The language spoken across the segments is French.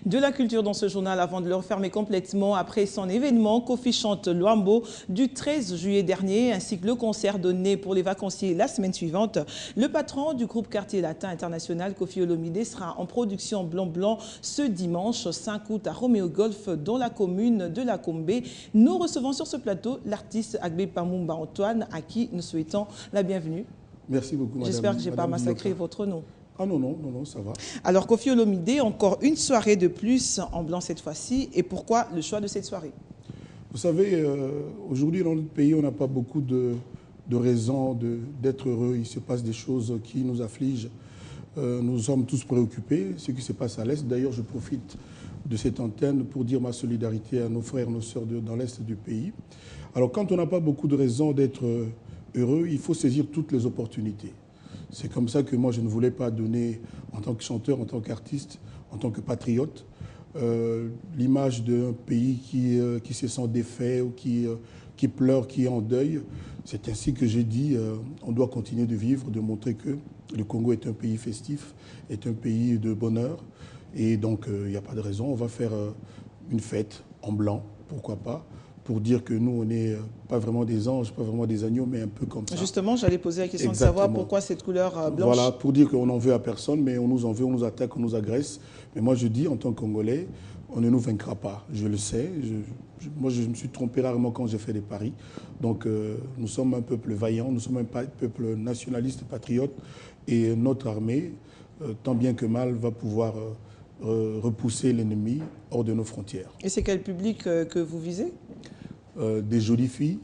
de la culture dans ce journal avant de le refermer complètement après son événement Kofi chante Luambo du 13 juillet dernier, ainsi que le concert donné pour les vacanciers la semaine suivante. Le patron du groupe Quartier Latin International, Koffi Olomide, sera en production blanc-blanc ce dimanche 5 août à Roméo Golf dans la commune de La Combé. Nous recevons sur ce plateau l'artiste Agbé Pamumba Antoine, à qui nous souhaitons la bienvenue. Merci beaucoup, madame. J'espère que je n'ai pas massacré votre nom. Ah non, non, non, non, ça va. Alors, Koffi Olomide, encore une soirée de plus en blanc cette fois-ci. Et pourquoi le choix de cette soirée? Vous savez, aujourd'hui, dans notre pays, on n'a pas beaucoup de raisons d'être heureux. Il se passe des choses qui nous affligent. Nous sommes tous préoccupés, ce qui se passe à l'Est. D'ailleurs, je profite de cette antenne pour dire ma solidarité à nos frères et nos sœurs dans l'Est du pays. Alors, quand on n'a pas beaucoup de raisons d'être heureux, il faut saisir toutes les opportunités. C'est comme ça que moi, je ne voulais pas donner, en tant que chanteur, en tant qu'artiste, en tant que patriote, l'image d'un pays qui se sent défait ou qui pleure, qui est en deuil. C'est ainsi que j'ai dit, on doit continuer de vivre, de montrer que le Congo est un pays festif, est un pays de bonheur. Et donc, il n'y a pas de raison. On va faire une fête en blanc, pourquoi pas, pour dire que nous, on n'est pas vraiment des anges, pas vraiment des agneaux, mais un peu comme ça. Justement, j'allais poser la question Exactement. de savoir pourquoi cette couleur blanche. Voilà, pour dire qu'on n'en veut à personne, mais on nous en veut, on nous attaque, on nous agresse. Mais moi, je dis, en tant que Congolais, on ne nous vaincra pas. Je le sais. Moi, je me suis trompé rarement quand j'ai fait des paris. Donc, nous sommes un peuple vaillant, nous sommes un peuple nationaliste, patriote. Et notre armée, tant bien que mal, va pouvoir repousser l'ennemi hors de nos frontières. Et c'est quel public que vous visez? Des jolies filles.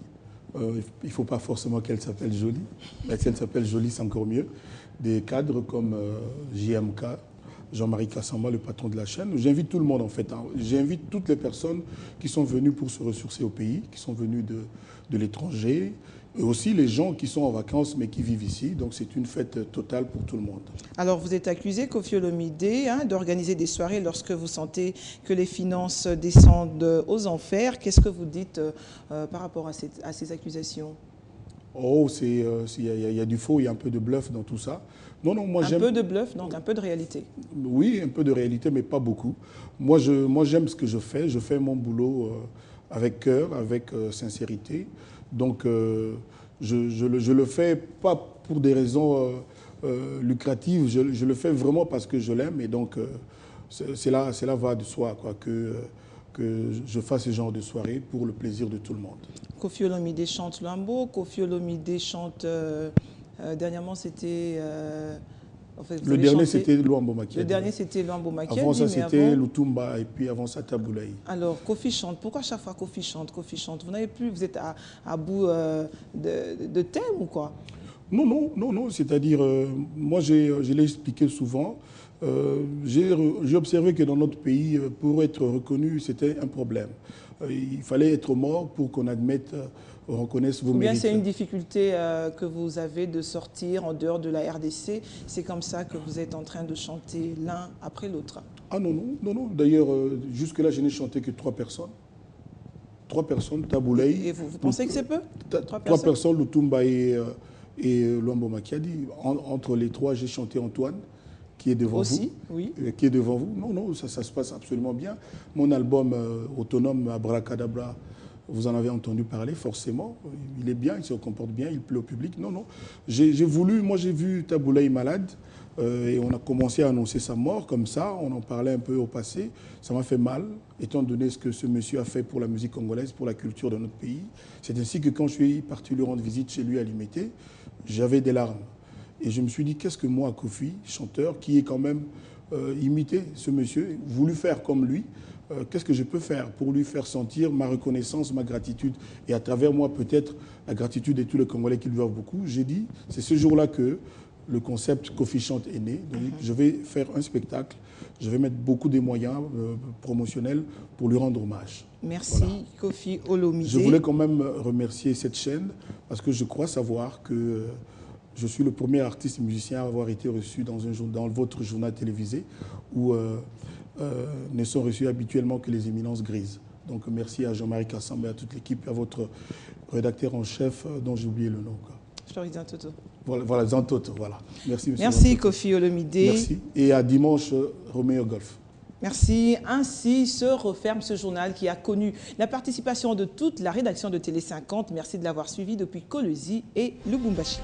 Il ne faut pas forcément qu'elles s'appellent jolies. Mais si elles s'appellent jolies, c'est encore mieux. Des cadres comme JMK, Jean-Marie Kassamba, le patron de la chaîne. J'invite tout le monde en fait. Hein. J'invite toutes les personnes qui sont venues pour se ressourcer au pays, qui sont venues de l'étranger, et aussi les gens qui sont en vacances mais qui vivent ici. Donc c'est une fête totale pour tout le monde. Alors vous êtes accusé, Koffi Olomide, d'organiser des soirées lorsque vous sentez que les finances descendent aux enfers. Qu'est-ce que vous dites par rapport à ces accusations? Oh, il y a du faux, il y a un peu de bluff dans tout ça. Non, non, moi j'aime... Un peu de bluff, donc un peu de réalité. Oui, un peu de réalité, mais pas beaucoup. Moi, j'aime ce que je fais. Je fais mon boulot avec cœur, avec sincérité. Donc, je le fais pas pour des raisons lucratives. Je le fais vraiment parce que je l'aime. Et donc, cela va de soi, quoi, que je fasse ce genre de soirée pour le plaisir de tout le monde. Koffi Olomide chante Luambo. Koffi Olomide chante... dernièrement, c'était... le dernier, c'était Luambo Makiadi. Le dernier, c'était Luambo Makiadi. Avant ça, c'était Lutumba et puis avant ça, Taboulaï. Alors, Koffi chante. Pourquoi chaque fois Koffi chante, Koffi chante? Vous n'avez plus... Vous êtes à bout de thème ou quoi? Non, non, non, non. C'est-à-dire, moi, je l'ai expliqué souvent. J'ai observé que dans notre pays, pour être reconnu, c'était un problème. Il fallait être mort pour qu'on admette, on reconnaisse vos mérites. Ou bien c'est une difficulté que vous avez de sortir en dehors de la RDC. C'est comme ça que vous êtes en train de chanter l'un après l'autre. Ah non, non, non, non. D'ailleurs, jusque-là, je n'ai chanté que 3 personnes. 3 personnes, Taboulaï. Et vous pensez que c'est peu? 3 personnes, Lutumba et Luambo Makiadi. Entre les 3, j'ai chanté Antoine, qui est devant aussi, vous. Oui. Qui est devant vous. Non, non, ça se passe absolument bien. Mon album autonome, Abracadabra, vous en avez entendu parler, forcément. Il est bien, il se comporte bien, il plaît au public. Non, non. Moi j'ai vu Taboulaï malade et on a commencé à annoncer sa mort comme ça. On en parlait un peu au passé. Ça m'a fait mal, étant donné ce que ce monsieur a fait pour la musique congolaise, pour la culture de notre pays. C'est ainsi que quand je suis parti lui rendre visite chez lui à Limité, j'avais des larmes. Et je me suis dit, qu'est-ce que moi, Koffi, chanteur, qui est quand même imité ce monsieur, voulu faire comme lui, qu'est-ce que je peux faire pour lui faire sentir ma reconnaissance, ma gratitude, et à travers moi peut-être la gratitude de tous les Congolais qui lui doivent beaucoup. J'ai dit, c'est ce jour-là que le concept Koffi chante est né. Donc je vais faire un spectacle, je vais mettre beaucoup de moyens promotionnels pour lui rendre hommage. Merci, voilà. Koffi Olomide. Je voulais quand même remercier cette chaîne parce que je crois savoir que je suis le premier artiste musicien à avoir été reçu dans votre journal télévisé où ne sont reçus habituellement que les éminences grises. Donc merci à Jean-Marie Kassamba et à toute l'équipe, à votre rédacteur en chef dont j'ai oublié le nom. Floris Zantoto. Voilà, Zantoto, voilà. Merci, monsieur. Merci, Koffi Olomide. Merci. Et à dimanche, Roméo Golf. Merci. Ainsi se referme ce journal qui a connu la participation de toute la rédaction de Télé 50. Merci de l'avoir suivi depuis Kolwezi et Lubumbashi.